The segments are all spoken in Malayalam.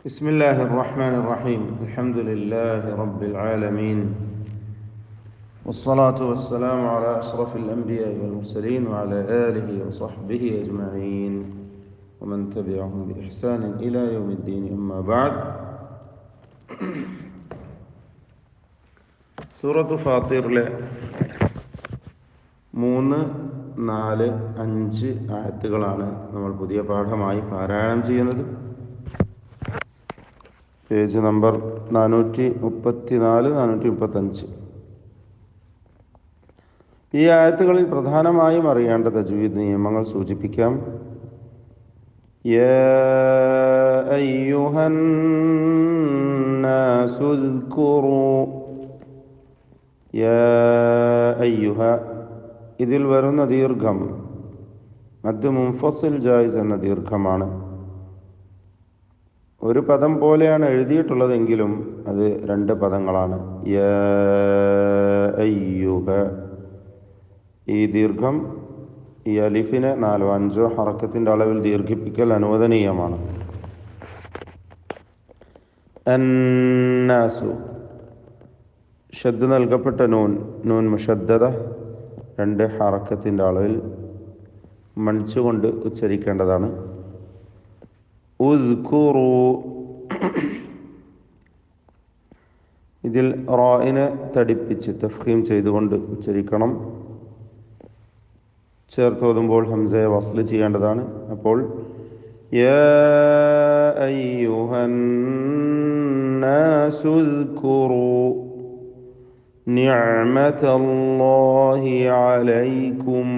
بسم الله الرحمن الرحيم الحمد لله رب العالمين والصلاة والسلام على أشرف الأنبياء والمرسلين وعلى آله وصحبه أجمعين ومن تبعهم بإحسان إلى يوم الدين أما بعد സൂറത്ത് ഫാത്തിറിലെ 3, 4, 5 ആയത്തുകളാണ് നമ്മൾ പുതിയ പാഠമായി പാരായണം ചെയ്യുന്നത്. Page number 434, 435. ഈ ആയത്തുകളിൽ പ്രധാനമായും അറിയേണ്ട തജ്വീദ് നിയമങ്ങൾ സൂചിപ്പിക്കാം. യാ അയ്യുഹൻ നാസു ഉദ്കുറൂ, യാ അയ്യുഹ, ഇതിൽ വരുന്ന ദീർഘം മദ് മുൻഫസിൽ ജായിസ് എന്ന ദീർഘമാണ്. ഒരു പദം പോലെയാണ് എഴുതിയിട്ടുള്ളതെങ്കിലും അത് 2 പദങ്ങളാണ്. യാ അയ്യുഹ, ഈ ദീർഘം, ഈ അലിഫിനെ 4 5 ഹറക്കത്തിൻ്റെ അളവിൽ ദീർഘിപ്പിക്കൽ അനുവദനീയമാണ്. അന്നാസു, ഷദ് നൽകപ്പെട്ട നൂൻ മുഷദ്ദദ 2 ഹറക്കത്തിൻ്റെ അളവിൽ മണിച്ചുകൊണ്ട് ഉച്ചരിക്കേണ്ടതാണ്. ഉദ്കുറു, ഇതിൽ റായിനെ തടിപ്പിച്ച് തഫ്ഖീം ചെയ്തുകൊണ്ട് ഉച്ചരിക്കണം. ചേർത്തോതുമ്പോൾ ഹംസയെ വസ്ല് ചെയ്യേണ്ടതാണ്. അപ്പോൾ യാ അയ്യുഹൻ നാസു ഉദ്കുറു നിഅമതല്ലാഹി അലൈക്കും,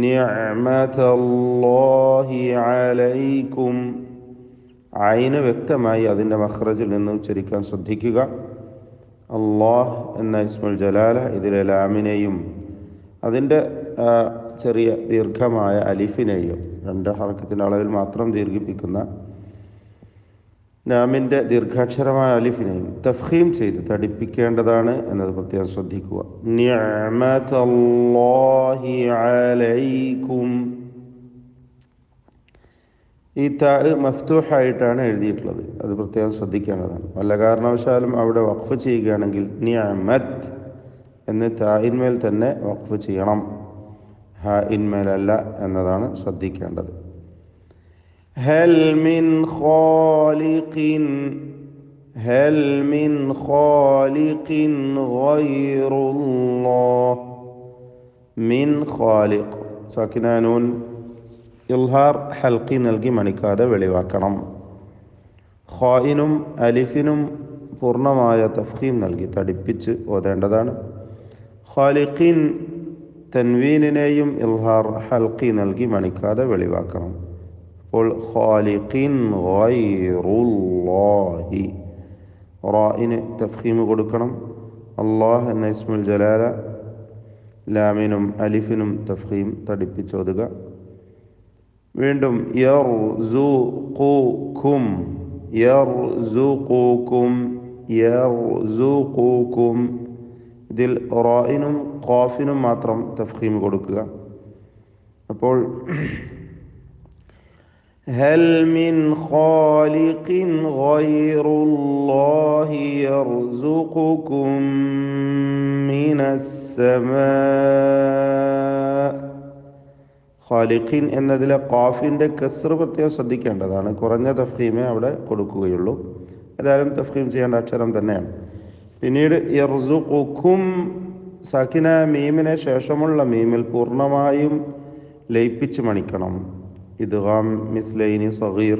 നിഅമതല്ലാഹി അലൈക്കും. ഐന് വ്യക്തമായി അതിൻ്റെ മഖ്റജിൽ നിന്ന് ഉച്ചരിക്കാൻ ശ്രദ്ധിക്കുക. അല്ലാഹ് എന്ന ഇസ്മുൽ ജലാല ഇതിലെ ലാമിനെയും അതിൻ്റെ ചെറിയ ദീർഘമായ അലിഫിനെയും 2 ഹർക്കത്തിൻ്റെ അളവിൽ മാത്രം ദീർഘിപ്പിക്കുന്ന ലാമിൻ്റെ ദീർഘാക്ഷരമായ അലിഫിനെയും തഫ്ഖീം ചെയ്ത് തടിപ്പിക്കേണ്ടതാണ് എന്നത് പ്രത്യേകം ശ്രദ്ധിക്കുക. നിഅമതല്ലാഹി അലൈക്കും, ഈ താ മഫ്തൂഹായിട്ടാണ് എഴുതിയിട്ടുള്ളത്. അത് പ്രത്യേകം ശ്രദ്ധിക്കേണ്ടതാണ്. വല്ല കാരണവശാലും അവിടെ വഖഫ് ചെയ്യുകയാണെങ്കിൽ നിഅമത്ത് എന്ന് താഇന്മേൽ തന്നെ വഖഫ് ചെയ്യണം, ഹ ഇന്മേലല്ല എന്നതാണ് ശ്രദ്ധിക്കേണ്ടത്. ഹൽ മിൻ ഖാലിഖിൻ, ഹൽ മിൻ ഖാലിഖിൻ ഗൈറുല്ലാഹ്, മിൻ ഖാലിഖ് സാക്കിന നൂൻ ഇൽഹാർ ഹൽഖി നൽകി മണിക്കാതെ വെളിവാക്കണം. ഖായിനും അലിഫിനും പൂർണ്ണമായ തഫ്ഖീം നൽകി തടിപ്പിച്ച് ഓതേണ്ടതാണ്. ഖാലിഖിൻ തൻവീനിനെയും ഇൽഹാർ ഹൽഖി നൽകി മണിക്കാതെ വെളിവാക്കണം. അപ്പോൾ ഖാലിഖിൻ ഗൈറുല്ലാഹി, റായിന് തഫ്ഖീം കൊടുക്കണം. അല്ലാഹ് എന്ന ഇസ്മുൽ ജലാല ലാമിനും അലിഫിനും തഫ്ഖീം തടിപ്പിച്ചോതുക. വീണ്ടും യർസുഖുകും, യർസുഖുകും, യർസുഖുകും, ഇതിൽ റായിനും ഖാഫിനും മാത്രം തഫ്ഖീം കൊടുക്കുക. അപ്പോൾ ഹൽ മിൻ ഖാലിഖിൻ ഗൈറുല്ലാഹി യർസുഖുകും മിനസ് സമാ. ഖാലിഖിൻ എന്നതിലെ ഖാഫിൻ്റെ കസ്ർ പ്രത്യേകം ശ്രദ്ധിക്കേണ്ടതാണ്. കുറഞ്ഞ തഫ്ഖീമേ അവിടെ കൊടുക്കുകയുള്ളൂ. ഏതായാലും തഫ്ഖീം ചെയ്യേണ്ട അക്ഷരം തന്നെയാണ്. പിന്നീട് യർസുഖുക്കും സാക്കിന മീമിനെ ശേഷമുള്ള മീമിൽ പൂർണ്ണമായും ലയിപ്പിച്ച് മണിക്കണം. ഇദ്ഗാം മിസ്ലൈനി സഗീർ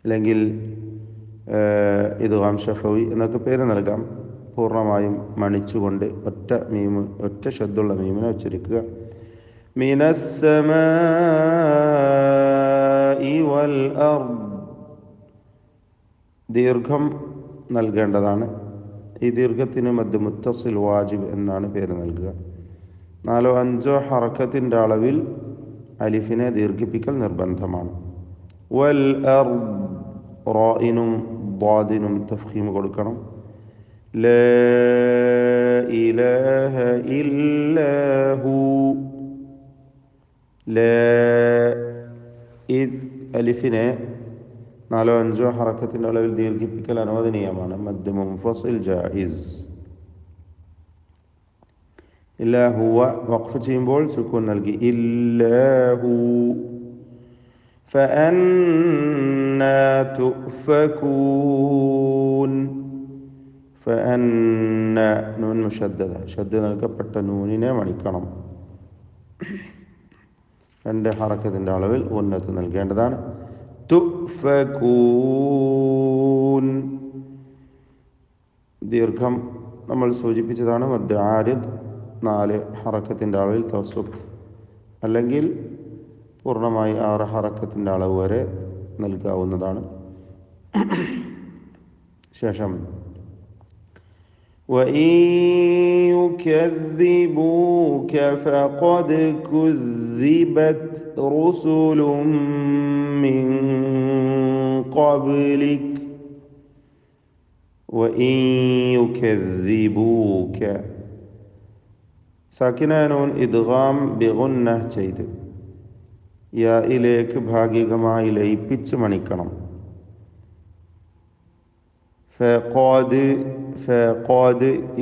അല്ലെങ്കിൽ ഇദ്ഗാം ഷഫവി എന്നൊക്കെ പേര് നൽകാം. പൂർണ്ണമായും മണിച്ചുകൊണ്ട് ഒറ്റ ശബ്ദമുള്ള മീമിനെ ഉച്ചരിക്കുക. മിനസ് സമാഇ വൽ അർദ്, ദീർഘം നൽകേണ്ടതാണ്. ഈ ദീർഘത്തിന് മദ് മുത്തസിൽ വാജിബ് എന്നാണ് പേര് നൽകുക. 4 5 ഹറക്കത്തിൻ്റെ അളവിൽ അലിഫിനെ ദീർഘിപ്പിക്കൽ നിർബന്ധമാണ്. വൽ അർദ്, റായിനും ദ്വാദിനും തഫ്ഖീം കൊടുക്കണം. ലാ ഇലാഹ ഇല്ലാഹു, ലാ, ഈ അലിഫിനെ 4 5 ഹറക്കത്തിൻ്റെ അളവിൽ ദീർഘിപ്പിക്കൽ അനുവദനീയമാണ്. മദ് മുൻഫസിൽ ജായിസ്. ഇല്ലാഹുവ വഖഫ് ചെയ്യുമ്പോൾ സുക്കൂൻ നൽകി. ഇല്ലാഹു ഫഅന്നാ തുഫകൂൻ. ഫഅന്നാ നൂൻ മുഷദ്ദദ, ഷദ്ദ നൽകപ്പെട്ട നൂനിനെ മണിക്കണം. 2 ഹറക്കത്തിൻ്റെ അളവിൽ ഉന്നത്ത് നൽകേണ്ടതാണ്. തുഫകൂൻ ദീർഘം നമ്മൾ സൂചിപ്പിച്ചതാണ്. മദ് ആരിദ് 4 ഹറക്കത്തിൻ്റെ അളവിൽ തവസ്സുത്ത്, അല്ലെങ്കിൽ പൂർണ്ണമായി 6 ഹറക്കത്തിൻ്റെ അളവ് വരെ നൽകാവുന്നതാണ്. ശേഷം وَإِن يُكَذِّبُوكَ فَقَدْ كُذِّبَتْ رُسُلٌ مِّن قَبْلِكَ وَإِن يُكَذِّبُوكَ സാക്കിനൂൻ ഇദ്ഗാം ബിഗുന്ന ചെയ്ത് യായിലേക്ക് ഭാഗികമായി ലയിപ്പിച്ച് മണിക്കണം. ഫഖദ്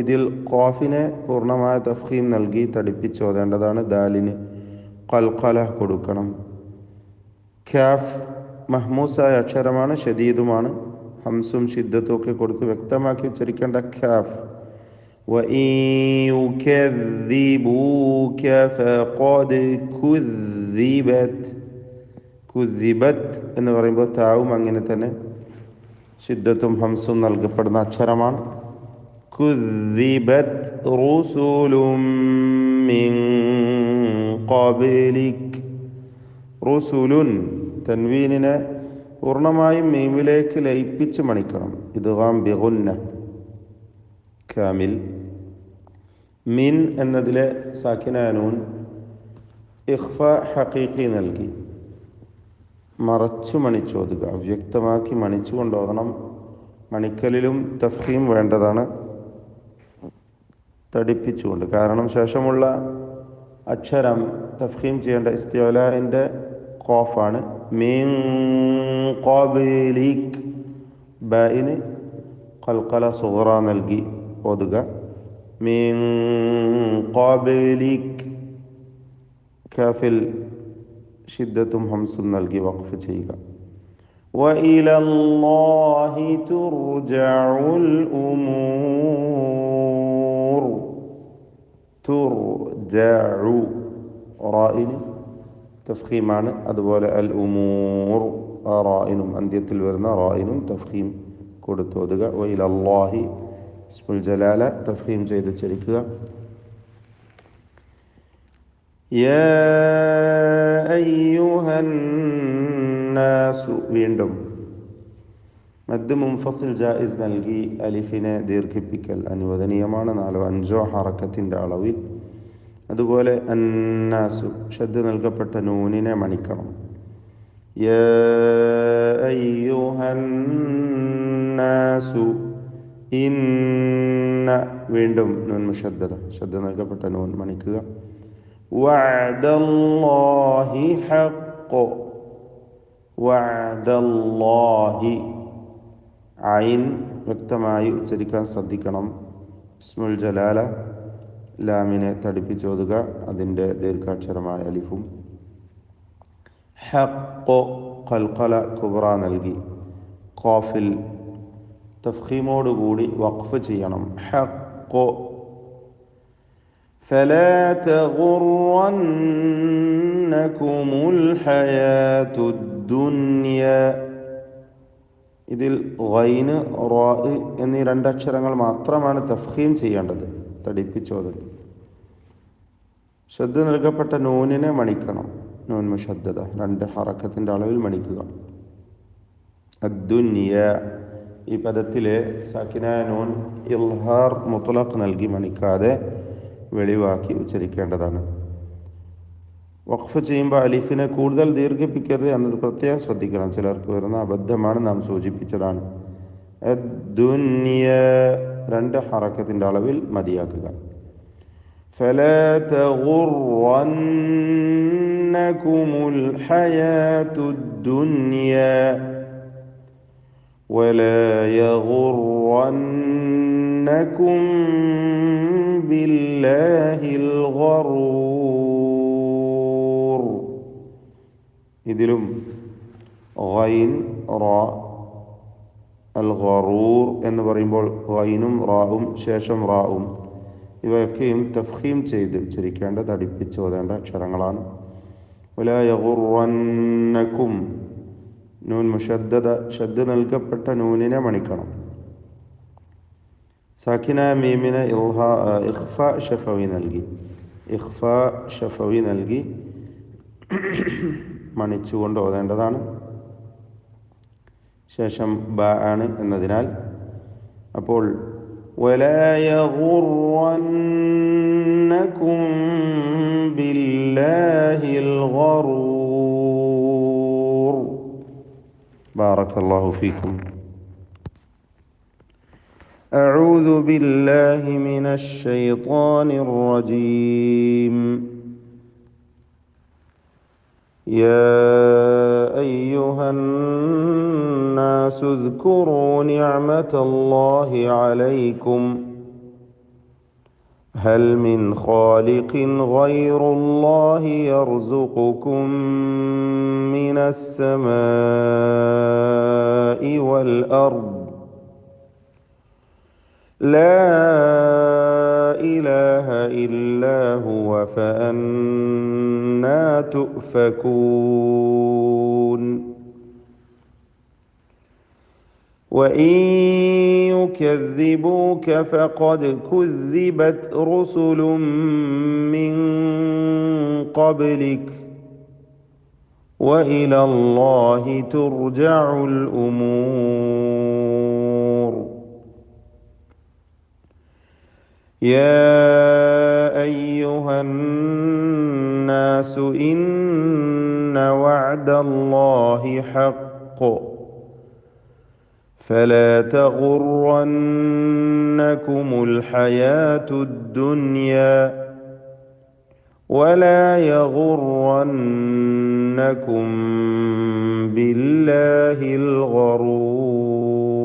ഇതിൽ ഖാഫിനെ പൂർണ്ണമായ തഫ്ഖീം നൽകി തടിപ്പിച്ച് ഓതേണ്ടതാണ്. ദാലിന് ഖൽഖല കൊടുക്കണം. കാഫ് മഹ്മൂസായ അക്ഷരമാണ്, ഷദീദുമാണ്. ഹംസും ഷിദ്ദത്തും ഒക്കെ കൊടുത്ത് വ്യക്തമാക്കി ഉച്ചരിക്കേണ്ട കാഫ്. وَإِن يُكَذِّبُوكَ فَقَدْ കുذിബത് എന്ന് പറയുമ്പോൾ താവും അങ്ങനെ തന്നെ ഷിദ്ദത്തും ഹംസും നൽകപ്പെടുന്ന അക്ഷരമാണ്. കുذിബത് റൂസുലും മിൻ ഖബ്ലിക്. റുസുലുൻ തൻവീനിനെ പൂർണ്ണമായും മീമിലേക്ക് ലയിപ്പിച്ച് മണിക്കണം. ഇദ്ഗാം ബിഗുന്ന കാമിൽ. മിൻ എന്നതിലെ സാക്കിനൂൻ ഇഖ്ഫ ഹഖീഖി നൽകി മറച്ചു മണിച്ചോതുക. വ്യക്തമാക്കി മണിച്ചു കൊണ്ടോതണം. മണിക്കലിലും തഫ്ഖീം വേണ്ടതാണ്, തടിപ്പിച്ചുകൊണ്ട്. കാരണം ശേഷമുള്ള അക്ഷരം തഫ്ഖീം ചെയ്യേണ്ട ഇസ്തിഅലാഇൻ്റെ ഖാഫാണ്. മിൻ ഖബ്ലിക്. ബാഇന് ഖൽഖല സുഗ്റ നൽകി ഓതുക. മിൻ ഖബ്ലിക്. കാഫിൽ ഷിദ്ദത്തും ഹംസും നൽകി വഖഫ് ചെയ്യുക. വഇലല്ലാഹി തുർജഉൽ ഉമൂർ. തുർജഉ റായിന് തഫ്ഖീമാണ്. അതുപോലെ അൽ ഉമൂർ റായിനും അന്ത്യത്തിൽ വരുന്ന റായിനും തഫ്ഖീം കൊടുത്തോതുക. വഇലല്ലാഹി ഇസ്മുൽ ജലാല തഫ്ഖീം ചെയ്ത് ഉച്ചരിക്കുക. യാ അയ്യുഹന്നാസു വീണ്ടും മദ് മുൻഫസിൽ ജായിസ് നൽകി അലിഫിനെ ദീർഘിപ്പിക്കൽ അനുവദനീയമാണ്. 4 5 ഹറക്കത്തിൻ്റെ അളവിൽ. അതുപോലെ അന്നാസു ഷദ്ദ് നൽകപ്പെട്ട നൂനിനെ മണിക്കണം. യാ അയ്യുഹന്നാസു. ഇന്ന വീണ്ടും നൂൻ മുഷദ്ദദ, ഷദ്ദ നൽകപ്പെട്ട നൂൻ മണിക്കുക. വഅദല്ലാഹി ഹഖ്. വഅദല്ലാഹി ഐൻ വ്യക്തമായി ഉച്ചരിക്കാൻ ശ്രദ്ധിക്കണം. ഇസ്മുൽ ജലാല ലാമിനെ തടിപ്പിച്ചോതുക, അതിൻ്റെ ദീർഘാക്ഷരമായ അലിഫും. ഹഖ് ഖൽഖല കുബ്ര നൽകി ഖാഫിൽ തഫ്ഖീമോടുകൂടി വഖഫ് ചെയ്യണം. ഹഖ്. فلا تغرنكم الحياة الدنيا. ഇതിൽ ഗൈന് റാ എന്നീ 2 അക്ഷരങ്ങൾ മാത്രമാണ് തഫ്ഖീം ചെയ്യേണ്ടത്, തടിപ്പിച്ചോതൽ. ഷദ്ദ നൽകപ്പെട്ട നൂനിനെ മണിക്കണം. നൂൻ മുഷദ്ദദ 2 ഹറക്കത്തിൻ്റെ അളവിൽ മണിക്കുക. അദ്ദുനിയ ഈ പദത്തിലെ സാക്കിനായ നൂൻ ഇൽഹാർ മുത്ലഖ് നൽകി മണിക്കാതെ വെളിവാക്കി ഉച്ചരിക്കേണ്ടതാണ്. വഖഫ് ചെയ്യുമ്പോൾ അലിഫിനെ കൂടുതൽ ദീർഘിപ്പിക്കരുത് എന്നത് പ്രത്യേകം ശ്രദ്ധിക്കണം. ചിലർക്ക് വരുന്ന അബദ്ധമാണ്, നാം സൂചിപ്പിച്ചതാണ്. അദ്ദുനിയ 2 ഹറക്കത്തിൻ്റെ അളവിൽ മതിയാക്കുക. ഫലാ തഗുറന്നകുമുൽ ഹയാത്തുദ്ദുനിയ. ولا يغرنكم بالله الغرور. ഇതിലും ഗൈൻ റാ അൽ ഗറൂർ എന്ന് പറയുമ്പോൾ ഗൈനും റാവും ശേഷം റാവും ഇവയൊക്കെയും തഫ്ഖീം ചെയ്ത് ഉച്ചരിക്കേണ്ട തടിപ്പിച്ച് ഓതേണ്ട അക്ഷരങ്ങളാണ്. വലാ യഗുറന്നക്കും, നൂൻ മുഷദ്ദദ, ഷദ് നൽകപ്പെട്ട നൂനിനെ മണിക്കണം. സാക്കിന മീമിന് ഇഖ്ഫ ഷഫവി നൽകി, ഇഖ്ഫ ഷഫവി നൽകി മണിച്ചുകൊണ്ട് ഓതേണ്ടതാണ്. ശേഷം ബ ആണ് എന്നതിനാൽ അപ്പോൾ ولا يغرنكم بالله الغرور. بارك الله فيكم. أعوذ بالله من الشيطان الرجيم. يا أيها الناس اذكروا نعمة الله عليكم هل من خالق غير الله يرزقكم من السماء والأرض لا إله إلا هو فأنا تؤفكون. وإن يكذبوك فقد كذبت رسل من قبلك وإلى الله ترجع الأمور. يا أيها الناس إن وعد الله حق فلا تغرنكم الحياة الدنيا ولا يغرنكم بالله الغرور.